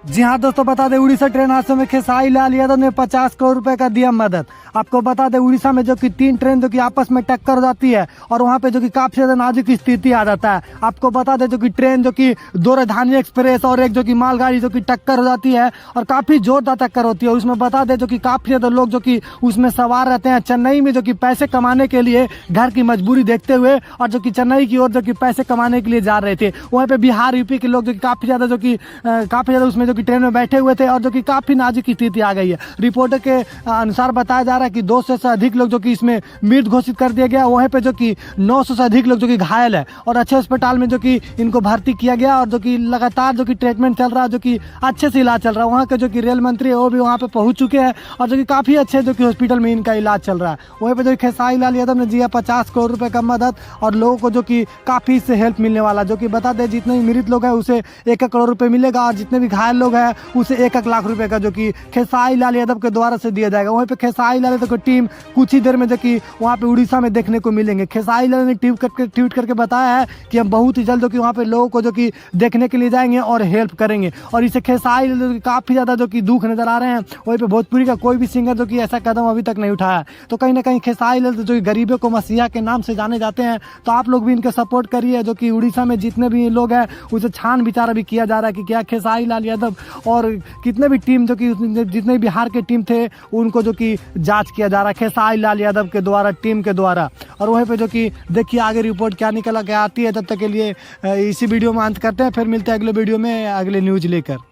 जी हाँ दोस्तों, बता दें उड़ीसा ट्रेन हादसे में खेसारी लाल यादव ने 50 करोड़ रुपए का दिया मदद। आपको बता दें उड़ीसा में जो कि 3 ट्रेन जो कि आपस में टक्कर हो जाती है और वहाँ पे जो कि काफी ज्यादा नाजुक स्थिति आ जाता है। आपको बता दें जो कि ट्रेन जो कि 2 राजधानी एक्सप्रेस और एक जो कि मालगाड़ी जो कि टक्कर हो जाती है और काफी जोरदार टक्कर होती है। उसमें बता दें जो कि काफी ज्यादा लोग जो कि उसमें सवार रहते हैं चेन्नई में जो कि पैसे कमाने के लिए, घर की मजबूरी देखते हुए, और जो कि चेन्नई की ओर जो कि पैसे कमाने के लिए जा रहे थे। वहाँ पे बिहार यूपी के लोग जो कि काफी ज्यादा उसमें जो कि ट्रेन में बैठे हुए थे और जो कि काफी नाजुक स्थिति आ गई है। रिपोर्टर के अनुसार बताया जा रहा है कि 200 से अधिक लोग जो कि इसमें मृत घोषित कर दिया गया। वहीं पे जो कि 900 से अधिक लोग जो कि घायल है और अच्छे अस्पताल में जो कि इनको भर्ती किया गया और जो कि लगातार जो कि ट्रीटमेंट चल रहा है, जो कि अच्छे से इलाज चल रहा है। वहाँ के जो कि रेल मंत्री है वो भी वहाँ पे पहुंच चुके हैं और जो कि काफी अच्छे जो कि हॉस्पिटल में इनका इलाज चल रहा है। वहीं पे जो खेसारी लाल यादव ने दिया 50 करोड़ रुपए का मदद और लोगों को जो कि काफी इससे हेल्प मिलने वाला। जो कि बता दें जितने भी मृत लोग हैं उसे 1 करोड़ रुपए मिलेगा और जितने भी घायल लोग हैं उसे 1 लाख रुपए का जो कि खेसारी लाल यादव के द्वारा से दिया जाएगा। वहीं पे खेसारी लाल यादव की टीम कुछ ही देर में जो कि वहाँ पे उड़ीसा में देखने को मिलेंगे। खेसारी लाल ने ट्वीट करके बताया है कि हम बहुत ही जल्द जो कि वहाँ पे लोगों को जो कि देखने के लिए जाएंगे और हेल्प करेंगे। और इसे खेसारी लाल काफी ज्यादा जो कि दुख नजर आ रहे हैं। वहीं पे भोजपुरी का कोई भी सिंगर जो कि ऐसा कदम अभी तक नहीं उठाया। तो कहीं ना कहीं खेसारी लाल जो कि गरीबों को मसीहा के नाम से जाने जाते हैं, तो आप लोग भी इनके सपोर्ट करिए। जो कि उड़ीसा में जितने भी लोग हैं उसे छान विचार अभी किया जा रहा है कि क्या खेसारी लाल यादव और कितने भी टीम जो कि जितने बिहार के टीम थे उनको जो कि जांच किया जा रहा है खेसारी लाल यादव के द्वारा, टीम के द्वारा। और वहीं पे जो कि देखिए आगे रिपोर्ट क्या निकल के आती है। तब तक के लिए इसी वीडियो में अंत करते हैं, फिर मिलते हैं अगले वीडियो में अगले न्यूज लेकर।